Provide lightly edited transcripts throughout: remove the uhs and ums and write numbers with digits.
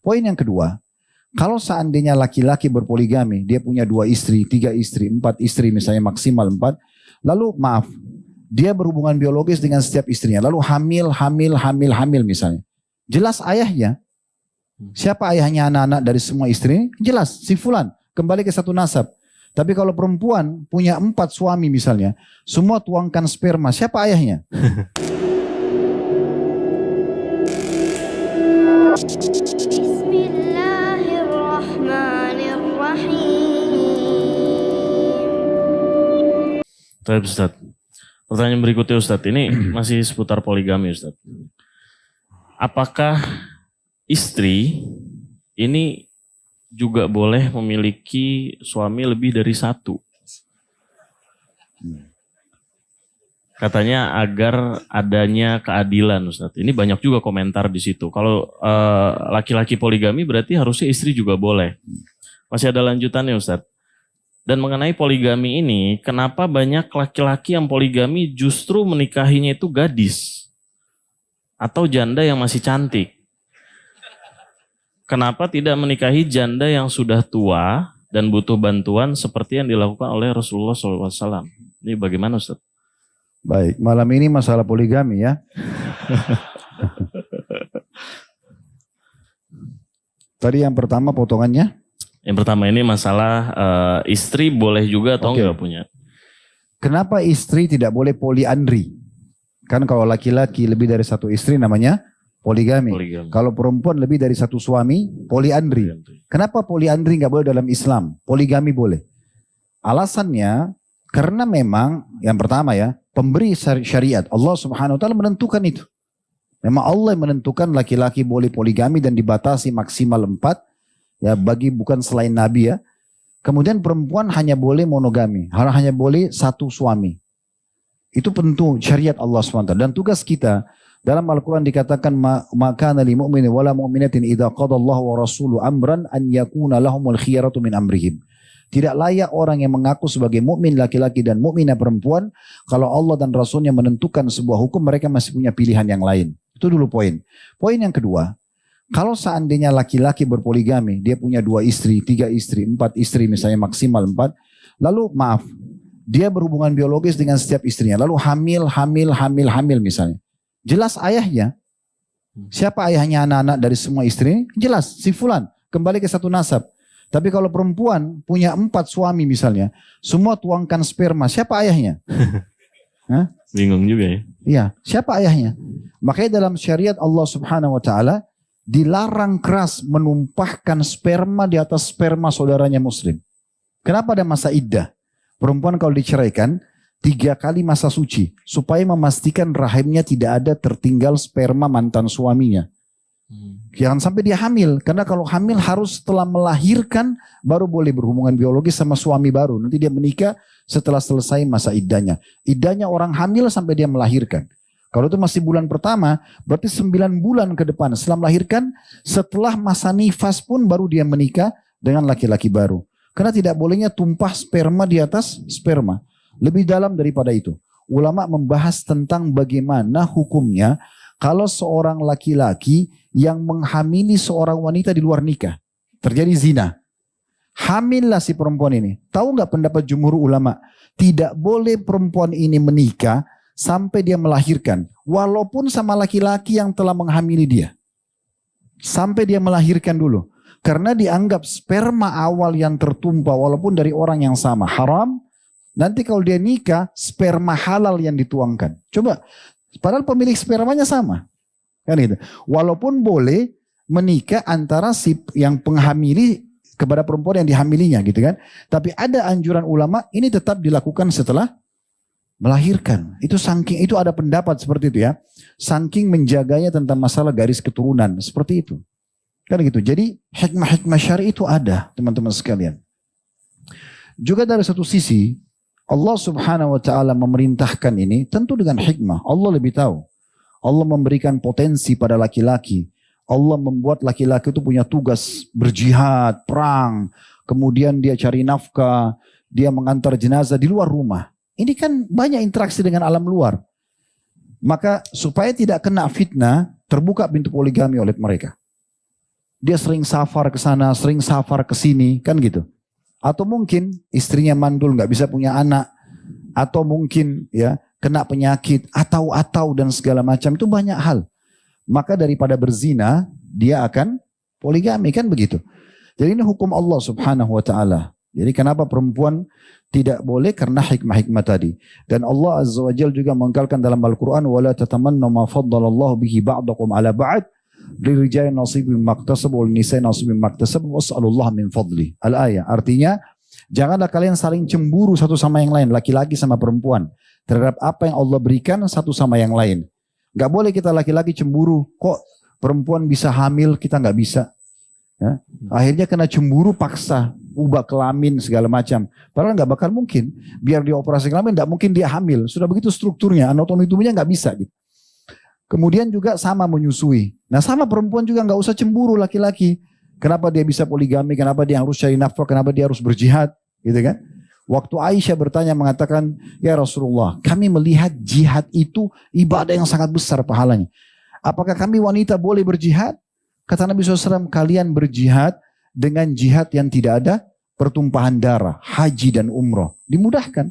Poin yang kedua, kalau seandainya laki-laki berpoligami, dia punya 2 istri, 3 istri, 4 istri misalnya maksimal 4, lalu maaf, dia berhubungan biologis dengan setiap istrinya, lalu hamil misalnya. Jelas ayahnya. Siapa ayahnya anak-anak dari semua istri? Jelas, si fulan. Kembali ke satu nasab. Tapi kalau perempuan punya 4 suami misalnya, semua tuangkan sperma, siapa ayahnya? Baik Ustaz. Pertanyaan berikutnya Ustaz, ini masih seputar poligami Ustaz. Apakah istri ini juga boleh memiliki suami lebih dari 1? Katanya agar adanya keadilan Ustaz. Ini banyak juga komentar di situ. Kalau laki-laki poligami berarti harusnya istri juga boleh. Masih ada lanjutannya Ustaz. Dan mengenai poligami ini, kenapa banyak laki-laki yang poligami justru menikahinya itu gadis atau janda yang masih cantik? Kenapa tidak menikahi janda yang sudah tua dan butuh bantuan seperti yang dilakukan oleh Rasulullah SAW? Ini bagaimana Ustaz? Baik, malam ini masalah poligami ya. Tadi yang pertama potongannya? Yang pertama ini masalah istri boleh juga atau enggak punya. Kenapa istri tidak boleh poliandri? Kan kalau laki-laki lebih dari 1 istri namanya poligami. Kalau perempuan lebih dari 1 suami, poliandri. Kenapa poliandri nggak boleh dalam Islam? Poligami boleh. Alasannya karena memang yang pertama ya, pemberi syariat Allah Subhanahu wa taala menentukan itu. Memang Allah yang menentukan laki-laki boleh poligami dan dibatasi maksimal 4. Ya bagi bukan selain Nabi ya. Kemudian perempuan hanya boleh monogami, hanya boleh 1 suami. Itu tentu syariat Allah SWT. Dan tugas kita dalam Al-Quran dikatakan maka nali mu'minin wala mu'minatin idza qadallahu wa rasuluhu amran an yakuna lahumul khiyaratu min amrihim. Tidak layak orang yang mengaku sebagai mukmin laki-laki dan mukminah perempuan kalau Allah dan Rasulnya menentukan sebuah hukum mereka masih punya pilihan yang lain. Itu dulu poin. Poin yang kedua, kalau seandainya laki-laki berpoligami, dia punya 2 istri, 3 istri, 4 istri misalnya maksimal 4, lalu maaf, dia berhubungan biologis dengan setiap istrinya, lalu hamil misalnya. Jelas ayahnya. Siapa ayahnya anak-anak dari semua istri? Jelas, si fulan. Kembali ke satu nasab. Tapi kalau perempuan punya 4 suami misalnya, semua tuangkan sperma, siapa ayahnya? Hah? Bingung juga ya. Iya, siapa ayahnya? Makanya dalam syariat Allah Subhanahu wa taala dilarang keras menumpahkan sperma di atas sperma saudaranya muslim. Kenapa ada masa iddah? Perempuan kalau diceraikan 3 kali masa suci supaya memastikan rahimnya tidak ada tertinggal sperma mantan suaminya. Jangan sampai dia hamil, karena kalau hamil harus setelah melahirkan baru boleh berhubungan biologis sama suami baru. Nanti dia menikah setelah selesai masa iddahnya. Iddahnya orang hamil sampai dia melahirkan. Kalau itu masih bulan pertama, berarti 9 bulan ke depan setelah melahirkan, setelah masa nifas pun baru dia menikah dengan laki-laki baru. Karena tidak bolehnya tumpah sperma di atas sperma. Lebih dalam daripada itu, ulama membahas tentang bagaimana hukumnya kalau seorang laki-laki yang menghamili seorang wanita di luar nikah. Terjadi zina. Hamillah si perempuan ini. Tahu nggak pendapat jumhur ulama? Tidak boleh perempuan ini menikah sampai dia melahirkan. Walaupun sama laki-laki yang telah menghamili dia. Sampai dia melahirkan dulu. Karena dianggap sperma awal yang tertumpah walaupun dari orang yang sama. Haram. Nanti kalau dia nikah, sperma halal yang dituangkan. Coba. Padahal pemilik spermanya sama. Kan itu. Walaupun boleh menikah antara si yang penghamili kepada perempuan yang dihamilinya gitu kan. Tapi ada anjuran ulama ini tetap dilakukan setelah melahirkan. Itu ada pendapat seperti itu ya. Saking menjaganya tentang masalah garis keturunan. Seperti itu. Kan gitu. Jadi hikmah-hikmah syari itu ada teman-teman sekalian. Juga dari satu sisi Allah Subhanahu wa taala memerintahkan ini tentu dengan hikmah. Allah lebih tahu. Allah memberikan potensi pada laki-laki. Allah membuat laki-laki itu punya tugas berjihad, perang. Kemudian dia cari nafkah. Dia mengantar jenazah di luar rumah. Ini kan banyak interaksi dengan alam luar. Maka supaya tidak kena fitnah, terbuka pintu poligami oleh mereka. dia sering safar ke sana, sering safar ke sini, kan gitu. Atau mungkin istrinya mandul, nggak bisa punya anak, atau mungkin ya kena penyakit, atau dan segala macam, itu banyak hal. Maka daripada berzina, dia akan poligami, kan begitu. Jadi ini hukum Allah Subhanahu wa taala. Jadi kenapa perempuan tidak boleh? Karena hikmah-hikmah tadi. Dan Allah Azza wa Jalla juga mengangkalkan dalam Al-Qur'an, wala tatamannu ma faddalallahu bihi ba'dakum 'ala ba'd. Lirijali nasibim maktasabu wal nisa'i nasibim maktasabu was'alullah min fadli. Al-ayah. Artinya, janganlah kalian saling cemburu satu sama yang lain, laki-laki sama perempuan, terhadap apa yang Allah berikan satu sama yang lain. Gak boleh kita laki-laki cemburu, kok perempuan bisa hamil, kita gak bisa. Ya. Akhirnya kena cemburu, paksa, ubah kelamin segala macam. Padahal gak bakal mungkin. Biar dia operasi kelamin, gak mungkin dia hamil. Sudah begitu strukturnya, anatomi tubuhnya gak bisa gitu. Kemudian juga sama menyusui. Nah sama perempuan juga gak usah cemburu laki-laki. Kenapa dia bisa poligami, kenapa dia harus cari nafkah, kenapa dia harus berjihad, gitu kan? Waktu Aisyah bertanya mengatakan, ya Rasulullah, kami melihat jihad itu ibadah yang sangat besar pahalanya. Apakah kami wanita boleh berjihad? Kata Nabi SAW, kalian berjihad dengan jihad yang tidak ada pertumpahan darah, haji dan umroh. Dimudahkan.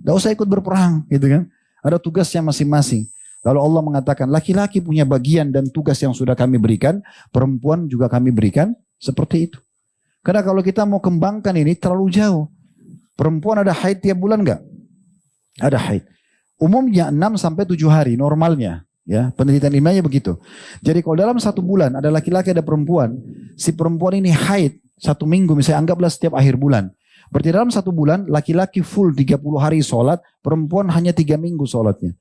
Gak usah ikut berperang, gitu kan? Ada tugasnya masing-masing. Lalu Allah mengatakan, laki-laki punya bagian dan tugas yang sudah kami berikan, perempuan juga kami berikan seperti itu. Karena kalau kita mau kembangkan ini terlalu jauh. Perempuan ada haid tiap bulan enggak? Ada haid. Umumnya 6 sampai 7 hari normalnya. Ya, penelitian ilmiahnya begitu. Jadi kalau dalam 1 bulan ada laki-laki ada perempuan, si perempuan ini haid 1 minggu, misalnya anggaplah setiap akhir bulan. Berarti dalam 1 bulan laki-laki full 30 hari sholat, perempuan hanya 3 minggu sholatnya.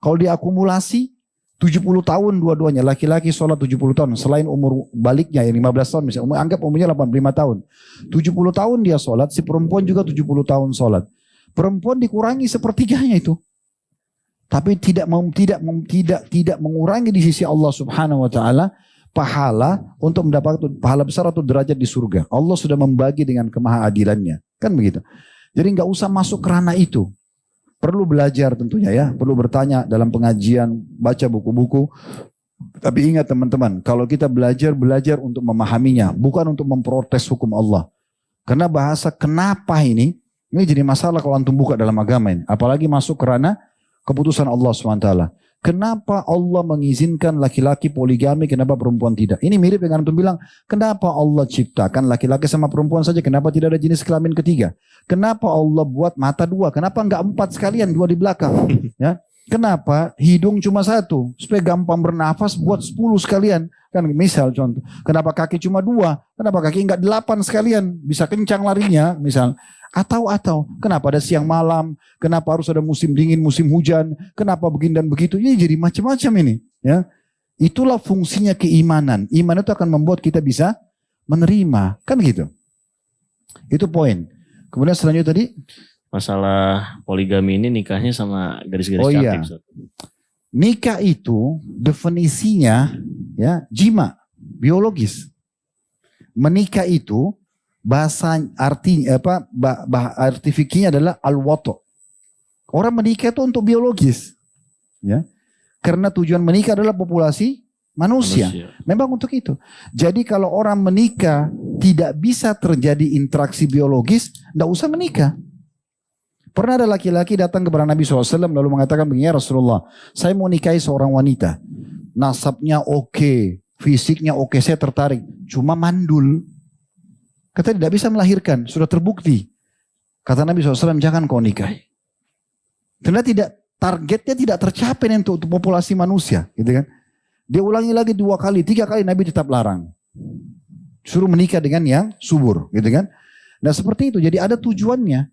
Kalau diakumulasi 70 tahun dua-duanya, laki-laki sholat 70 tahun, selain umur baliknya yang 15 tahun, misalnya anggap umurnya 85 tahun. 70 tahun dia sholat, si perempuan juga 70 tahun sholat. Perempuan dikurangi sepertiganya itu. Tapi tidak mengurangi di sisi Allah Subhanahu wa taala pahala untuk mendapatkan pahala besar atau derajat di surga. Allah sudah membagi dengan kemahaadilannya. Kan begitu. Jadi nggak usah masuk kerana itu. Perlu belajar tentunya ya, perlu bertanya dalam pengajian, baca buku-buku. Tapi ingat teman-teman, kalau kita belajar untuk memahaminya, bukan untuk memprotes hukum Allah. Karena bahasa kenapa ini jadi masalah kalau antum buka dalam agama ini. Apalagi masuk kerana keputusan Allah SWT. Kenapa Allah mengizinkan laki-laki poligami, kenapa perempuan tidak? Ini mirip dengan antum bilang, kenapa Allah ciptakan laki-laki sama perempuan saja, kenapa tidak ada jenis kelamin ketiga? Kenapa Allah buat mata 2, kenapa enggak 4 sekalian, 2 di belakang? Ya, kenapa hidung cuma 1? Supaya gampang bernafas, buat 10 sekalian. Kan misal contoh, kenapa kaki cuma 2? Kenapa kaki enggak 8 sekalian? Bisa kencang larinya, misal. Atau kenapa ada siang malam, kenapa harus ada musim dingin, musim hujan, kenapa begini dan begitu, ini jadi macam-macam ini. Ya, itulah fungsinya keimanan. Iman itu akan membuat kita bisa menerima, kan gitu. Itu poin. Kemudian selanjutnya tadi masalah poligami ini nikahnya sama garis-garis cantik. Iya. Nikah itu definisinya ya jima, biologis. Menikah itu bahasa artinya arti fikihnya adalah al-wato. Orang menikah itu untuk biologis, ya. Karena tujuan menikah adalah populasi manusia. Memang untuk itu. Jadi kalau orang menikah tidak bisa terjadi interaksi biologis, tidak usah menikah. Pernah ada laki-laki datang kepada Nabi SAW lalu mengatakan begini, ya Rasulullah, saya mau nikahi seorang wanita. Nasabnya oke, fisiknya oke, saya tertarik. Cuma mandul. Kata tidak bisa melahirkan, sudah terbukti. Kata Nabi SAW, jangan kau nikahi. Ternyata targetnya tidak tercapai untuk populasi manusia, gitu kan? Dia ulangi lagi 2 kali, 3 kali Nabi tetap larang. Suruh menikah dengan yang subur, gitu kan? Nah seperti itu, jadi ada tujuannya.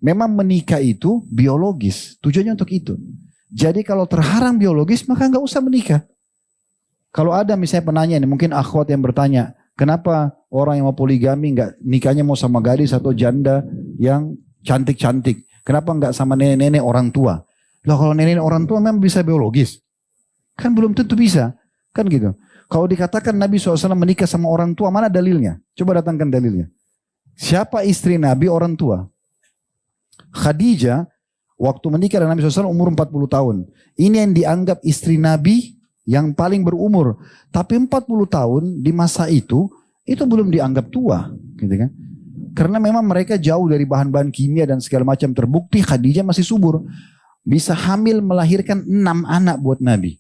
Memang menikah itu biologis, tujuannya untuk itu. Jadi kalau terhalang biologis, maka nggak usah menikah. Kalau ada misalnya penanya ini, mungkin akhwat yang bertanya, kenapa orang yang mau poligami nggak nikahnya mau sama gadis atau janda yang cantik-cantik? Kenapa nggak sama nenek-nenek orang tua? Lah kalau nenek orang tua memang bisa biologis, kan belum tentu bisa, kan gitu. Kalau dikatakan Nabi SAW menikah sama orang tua, mana dalilnya? Coba datangkan dalilnya. Siapa istri Nabi orang tua? Khadijah waktu menikah dengan Nabi SAW umur 40 tahun. Ini yang dianggap istri Nabi yang paling berumur. Tapi 40 tahun di masa itu belum dianggap tua, gitu kan? Karena memang mereka jauh dari bahan-bahan kimia dan segala macam. Terbukti Khadijah masih subur. Bisa hamil melahirkan 6 anak buat Nabi.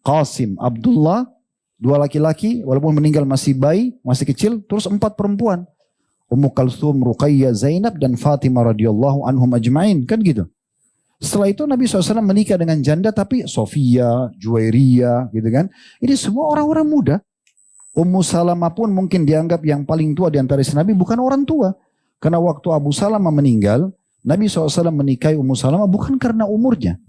Qasim, Abdullah, 2 laki-laki, walaupun meninggal masih bayi, masih kecil, terus 4 perempuan. Ummu Kalsum, Ruqayyah, Zainab, dan Fatimah radhiyallahu anhum ajma'in. Kan gitu. Setelah itu Nabi SAW menikah dengan janda, tapi Sofia, Juwairiyah, gitu kan. Ini semua orang-orang muda. Ummu Salamah pun mungkin dianggap yang paling tua di antara istri Nabi, bukan orang tua. Karena waktu Abu Salamah meninggal, Nabi SAW menikahi Ummu Salamah bukan karena umurnya.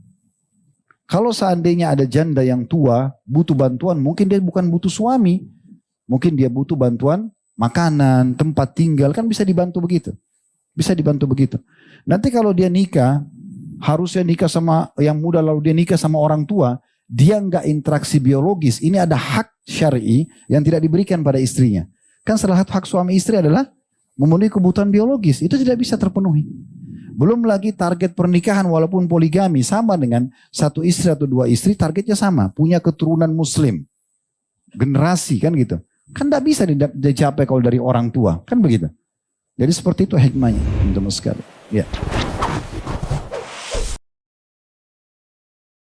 Kalau seandainya ada janda yang tua, butuh bantuan, mungkin dia bukan butuh suami. Mungkin dia butuh bantuan makanan, tempat tinggal, kan bisa dibantu begitu. Bisa dibantu begitu. Nanti kalau dia nikah, harusnya nikah sama yang muda lalu dia nikah sama orang tua, dia nggak interaksi biologis. Ini ada hak syar'i yang tidak diberikan pada istrinya. Kan salah satu hak suami istri adalah memenuhi kebutuhan biologis. Itu tidak bisa terpenuhi. Belum lagi target pernikahan walaupun poligami sama dengan 1 istri atau 2 istri, targetnya sama. Punya keturunan muslim. Generasi kan gitu. Kan tidak bisa dicapai kalau dari orang tua. Kan begitu. Jadi seperti itu hikmahnya. Teman-teman sekalian. Ya.